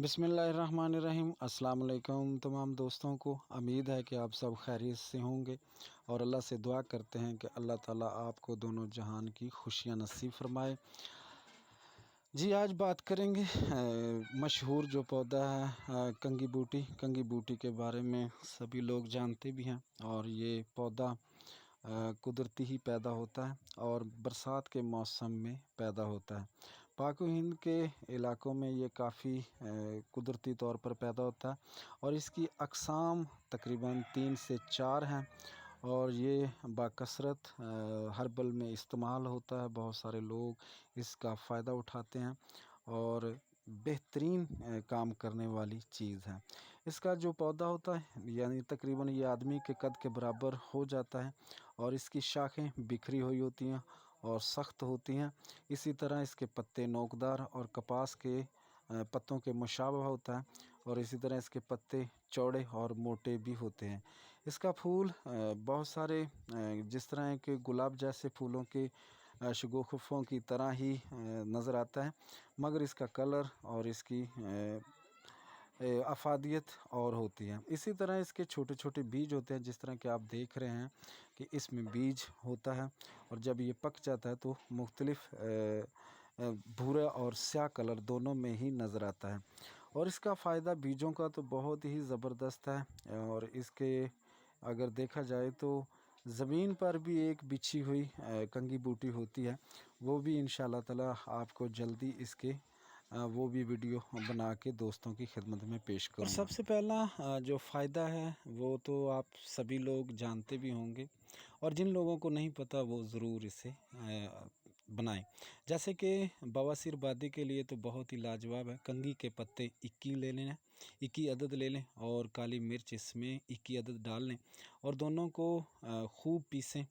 بسم اللہ الرحمن الرحیم۔ السلام علیکم تمام دوستوں کو، امید ہے کہ آپ سب خیریت سے ہوں گے اور اللہ سے دعا کرتے ہیں کہ اللہ تعالیٰ آپ کو دونوں جہان کی خوشیاں نصیب فرمائے۔ جی آج بات کریں گے مشہور جو پودا ہے کنگی بوٹی کے بارے میں سبھی لوگ جانتے بھی ہیں، اور یہ پودا قدرتی ہی پیدا ہوتا ہے اور برسات کے موسم میں پیدا ہوتا ہے۔ پاک و ہند کے علاقوں میں یہ کافی قدرتی طور پر پیدا ہوتا ہے اور اس کی اقسام تقریباً 3 سے 4 ہیں، اور یہ باکثرت ہربل میں استعمال ہوتا ہے۔ بہت سارے لوگ اس کا فائدہ اٹھاتے ہیں اور بہترین کام کرنے والی چیز ہے۔ اس کا جو پودا ہوتا ہے یعنی تقریباً یہ آدمی کے قد کے برابر ہو جاتا ہے، اور اس کی شاخیں بکھری ہوئی ہوتی ہیں اور سخت ہوتی ہیں۔ اسی طرح اس کے پتے نوکدار اور کپاس کے پتوں کے مشابہ ہوتا ہے، اور اسی طرح اس کے پتے چوڑے اور موٹے بھی ہوتے ہیں۔ اس کا پھول بہت سارے جس طرح کے گلاب جیسے پھولوں کے شگوفوں کی طرح ہی نظر آتا ہے، مگر اس کا کلر اور اس کی افادیت اور ہوتی ہے۔ اسی طرح اس کے چھوٹے چھوٹے بیج ہوتے ہیں، جس طرح کہ آپ دیکھ رہے ہیں کہ اس میں بیج ہوتا ہے، اور جب یہ پک جاتا ہے تو مختلف بھورا اور سیاہ کلر دونوں میں ہی نظر آتا ہے۔ اور اس کا فائدہ بیجوں کا تو بہت ہی زبردست ہے، اور اس کے اگر دیکھا جائے تو زمین پر بھی ایک بچھی ہوئی کنگی بوٹی ہوتی ہے، وہ بھی انشاءاللہ تعالی آپ کو جلدی اس کے وہ بھی ویڈیو بنا کے دوستوں کی خدمت میں پیش کروں گا۔ اور سب سے پہلا جو فائدہ ہے وہ تو آپ سبھی لوگ جانتے بھی ہوں گے، اور جن لوگوں کو نہیں پتہ وہ ضرور اسے بنائیں۔ جیسے کہ بواسیر بادی کے لیے تو بہت ہی لاجواب ہے۔ کنگھی کے پتے 21 لے لیں، 21 عدد لے لیں، اور کالی مرچ اس میں 21 عدد ڈال لیں، اور دونوں کو خوب پیسیں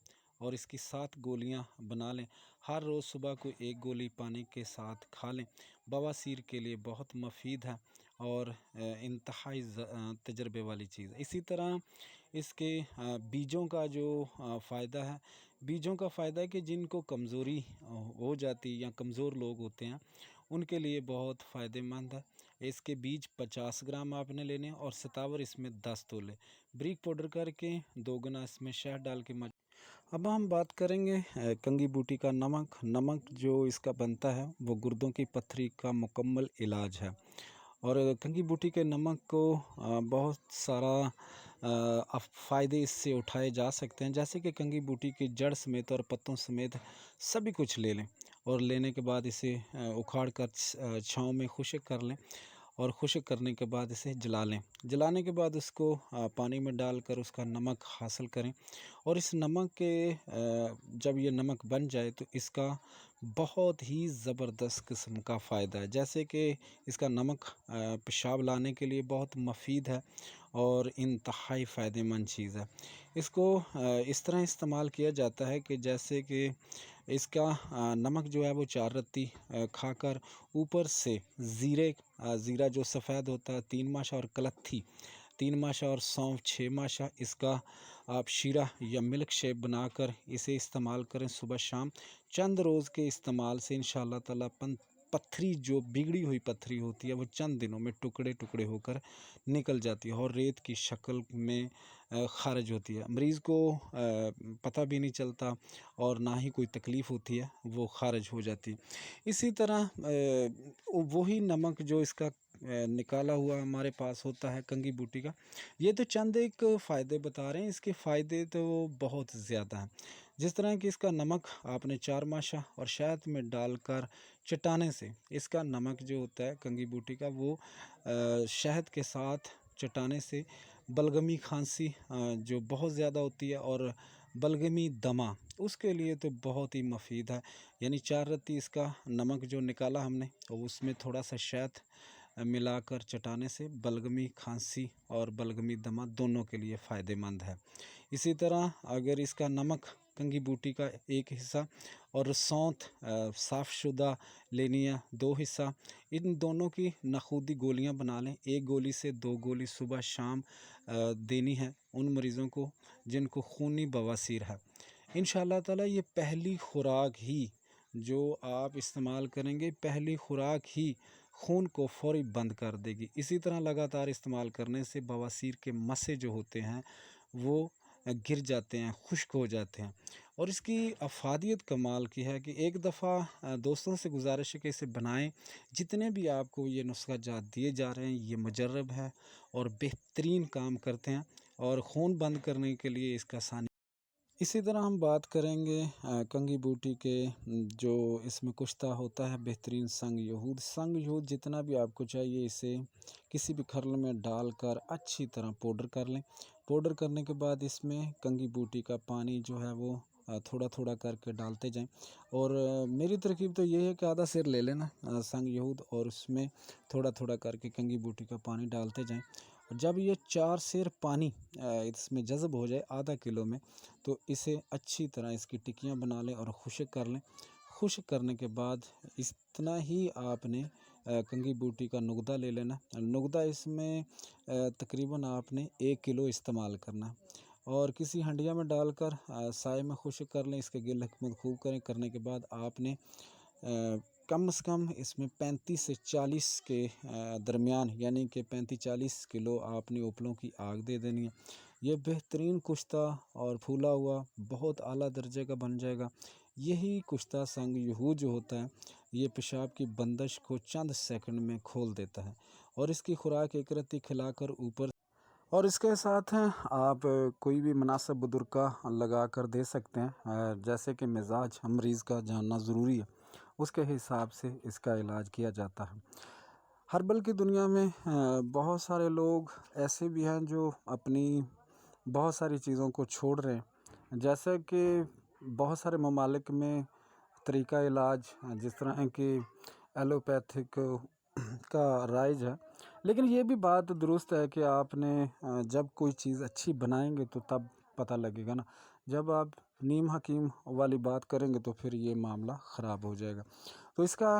اور اس کی 7 گولیاں بنا لیں۔ ہر روز صبح کو 1 گولی پانی کے ساتھ کھا لیں۔ بواسیر کے لیے بہت مفید ہے اور انتہائی تجربے والی چیز ہے۔ اسی طرح اس کے بیجوں کا جو فائدہ ہے، بیجوں کا فائدہ ہے کہ جن کو کمزوری ہو جاتی یا کمزور لوگ ہوتے ہیں ان کے لیے بہت فائدہ مند ہے۔ اس کے بیج 50 گرام آپ نے لینے، اور ستاور اس میں 10 تولے بریک پاؤڈر کر کے 2 گنا اس میں شہد ڈال کے اب ہم بات کریں گے کنگی بوٹی کا نمک جو اس کا بنتا ہے وہ گردوں کی پتھری کا مکمل علاج ہے، اور کنگی بوٹی کے نمک کو بہت سارا فائدے اس سے اٹھائے جا سکتے ہیں، جیسے کہ کنگی بوٹی کی جڑ سمیت اور پتوں سمیت سبھی کچھ لے لیں، اور لینے کے بعد اسے اکھاڑ کر چھاؤں میں خشک کر لیں، اور خشک کرنے کے بعد اسے جلا لیں۔ جلانے کے بعد اس کو پانی میں ڈال کر اس کا نمک حاصل کریں، اور اس نمک کے جب یہ نمک بن جائے تو اس کا بہت ہی زبردست قسم کا فائدہ ہے، جیسے کہ اس کا نمک پیشاب لانے کے لیے بہت مفید ہے اور انتہائی فائدہ مند چیز ہے۔ اس کو اس طرح استعمال کیا جاتا ہے کہ جیسے کہ اس کا نمک جو ہے وہ 4 رتی کھا کر اوپر سے زیرہ جو سفید ہوتا ہے 3 ماشا، اور کلتھی 3 ماشا، اور سونف 6 ماشا، اس کا آپ شیرہ یا ملک شیپ بنا کر اسے استعمال کریں صبح شام۔ چند روز کے استعمال سے انشاءاللہ تعالی پتھری جو بگڑی ہوئی پتھری ہوتی ہے وہ چند دنوں میں ٹکڑے ٹکڑے ہو کر نکل جاتی ہے اور ریت کی شکل میں خارج ہوتی ہے۔ مریض کو پتہ بھی نہیں چلتا اور نہ ہی کوئی تکلیف ہوتی ہے، وہ خارج ہو جاتی ہے۔ اسی طرح وہی نمک جو اس کا نکالا ہوا ہمارے پاس ہوتا ہے کنگی بوٹی کا، یہ تو چند ایک فائدے بتا رہے ہیں، اس کے فائدے تو بہت زیادہ ہیں۔ جس طرح کہ اس کا نمک آپ نے 4 ماشا اور شہد میں ڈال کر چٹانے سے، اس کا نمک جو ہوتا ہے کنگی بوٹی کا وہ شہد کے ساتھ چٹانے سے بلغمی کھانسی جو بہت زیادہ ہوتی ہے اور بلغمی دمہ، اس کے لیے تو بہت ہی مفید ہے۔ یعنی 4 رتی اس کا نمک جو نکالا ہم نے، اس میں تھوڑا سا شہد ملا کر چٹانے سے بلغمی کھانسی اور بلغمی دمہ دونوں کے لیے فائدہ مند ہے۔ اسی طرح اگر اس کا نمک کنگی بوٹی کا 1 حصہ اور سونت صاف شدہ لینی ہے 2 حصہ، ان دونوں کی نخودی گولیاں بنا لیں، 1 گولی سے 2 گولی صبح شام دینی ہے ان مریضوں کو جن کو خونی بواسیر ہے۔ انشاءاللہ تعالی یہ پہلی خوراک ہی جو آپ استعمال کریں گے، پہلی خوراک ہی خون کو فوری بند کر دے گی۔ اسی طرح لگاتار استعمال کرنے سے بواسیر کے مسے جو ہوتے ہیں وہ گر جاتے ہیں، خشک ہو جاتے ہیں، اور اس کی افادیت کمال کی ہے کہ ایک دفعہ دوستوں سے گزارش ہے کہ اسے بنائیں۔ جتنے بھی آپ کو یہ نسخہ جات دیے جا رہے ہیں یہ مجرب ہے اور بہترین کام کرتے ہیں اور خون بند کرنے کے لیے اس کا ثانی۔ اسی طرح ہم بات کریں گے کنگھی بوٹی کے جو اس میں کشتہ ہوتا ہے بہترین سنگ یہود جتنا بھی آپ کو چاہیے اسے کسی بھی کھرل میں ڈال کر اچھی طرح پاؤڈر کر لیں۔ پاؤڈر کرنے کے بعد اس میں کنگھی بوٹی کا پانی جو ہے وہ تھوڑا تھوڑا کر کے ڈالتے جائیں، اور میری ترکیب تو یہ ہے کہ آدھا سیر لے لینا سنگ یہود اور اس میں تھوڑا تھوڑا کر کے کنگھی بوٹی کا پانی ڈالتے جائیں، اور جب یہ 4 سیر پانی اس میں جذب ہو جائے آدھا کلو میں، تو اسے اچھی طرح اس کی ٹکیاں بنا لیں اور خشک کر لیں۔ خشک کرنے کے بعد اتنا ہی آپ نے کنگھی بوٹی کا نگدہ لے لینا۔ نگدہ اس میں تقریباً آپ نے 1 کلو استعمال کرنا، اور کسی ہنڈیا میں ڈال کر سائے میں خشک کر لیں۔ اس کے گل حکمت خوب کرنے کے بعد آپ نے کم از کم اس میں 35 سے 40 کے درمیان، یعنی کہ 35-40 کلو آپ نے اوپلوں کی آگ دے دینی ہے۔ یہ بہترین کشتہ اور پھولا ہوا بہت اعلیٰ درجے کا بن جائے گا۔ یہی کشتہ سنگ یہود جو ہوتا ہے یہ پیشاب کی بندش کو چند سیکنڈ میں کھول دیتا ہے، اور اس کی خوراک ایک رتی کھلا کر اوپر، اور اس کے ساتھ آپ کوئی بھی مناسب بدرکا لگا کر دے سکتے ہیں، جیسے کہ مزاج مریض کا جاننا ضروری ہے، اس کے حساب سے اس کا علاج کیا جاتا ہے۔ ہربل کی دنیا میں بہت سارے لوگ ایسے بھی ہیں جو اپنی بہت ساری چیزوں کو چھوڑ رہے ہیں، جیسے کہ بہت سارے ممالک میں طریقہ علاج جس طرح کہ ایلوپیتھک کا رائج ہے، لیکن یہ بھی بات درست ہے کہ آپ نے جب کوئی چیز اچھی بنائیں گے تو تب پتہ لگے گا نا، جب آپ نیم حکیم والی بات کریں گے تو پھر یہ معاملہ خراب ہو جائے گا۔ تو اس کا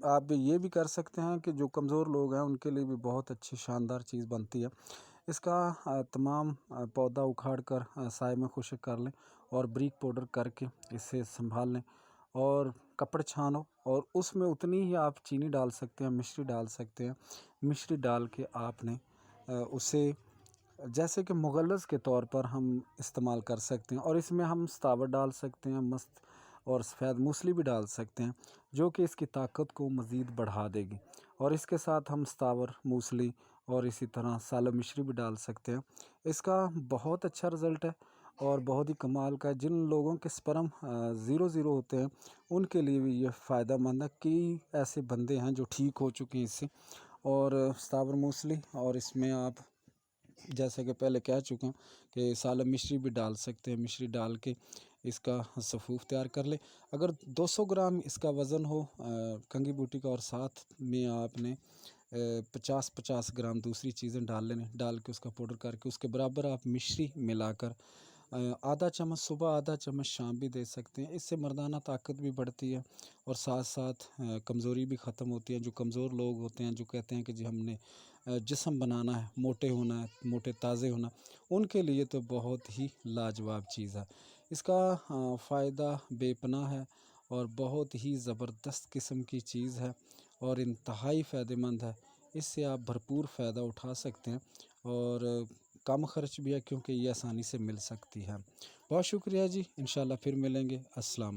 آپ یہ بھی کر سکتے ہیں کہ جو کمزور لوگ ہیں ان کے لیے بھی بہت اچھی شاندار چیز بنتی ہے۔ اس کا تمام پودا اکھاڑ کر سائے میں خشک کر لیں اور بریک پاؤڈر کر کے اسے سنبھال لیں، اور کپڑ چھانو، اور اس میں اتنی ہی آپ چینی ڈال سکتے ہیں، مشری ڈال سکتے ہیں۔ مشری ڈال کے آپ نے اسے جیسے کہ مغلظ کے طور پر ہم استعمال کر سکتے ہیں، اور اس میں ہم ستاور ڈال سکتے ہیں مست، اور سفید موسلی بھی ڈال سکتے ہیں جو کہ اس کی طاقت کو مزید بڑھا دے گی، اور اس کے ساتھ ہم ستاور موسلی اور اسی طرح سالم مشری بھی ڈال سکتے ہیں۔ اس کا بہت اچھا رزلٹ ہے اور بہت ہی کمال کا ہے۔ جن لوگوں کے سپرم 0 ہوتے ہیں ان کے لیے بھی یہ فائدہ مند ہے۔ کئی ایسے بندے ہیں جو ٹھیک ہو چکے ہیں اس سے، اور ستاور موسلی، اور اس میں آپ جیسے کہ پہلے کہہ چکا ہوں کہ سالم مشری بھی ڈال سکتے ہیں۔ مشری ڈال کے اس کا سفوف تیار کر لیں۔ اگر 200 گرام اس کا وزن ہو کنگھی بوٹی کا، اور ساتھ میں آپ نے 50 گرام دوسری چیزیں ڈال لیں، ڈال کے اس کا پاؤڈر کر کے اس کے برابر آپ مشری ملا کر آدھا چمچ صبح آدھا چمچ شام بھی دے سکتے ہیں۔ اس سے مردانہ طاقت بھی بڑھتی ہے اور ساتھ ساتھ کمزوری بھی ختم ہوتی ہے۔ جو کمزور لوگ ہوتے ہیں جو کہتے ہیں کہ جی ہم نے جسم بنانا ہے، موٹے ہونا ہے، موٹے تازے ہونا، ان کے لیے تو بہت ہی لاجواب چیز ہے۔ اس کا فائدہ بے پناہ ہے اور بہت ہی زبردست قسم کی چیز ہے اور انتہائی فائدہ مند ہے۔ اس سے آپ بھرپور فائدہ اٹھا سکتے ہیں اور کم خرچ بھی ہے کیونکہ یہ آسانی سے مل سکتی ہے۔ بہت شکریہ جی، انشاءاللہ پھر ملیں گے۔ السلام۔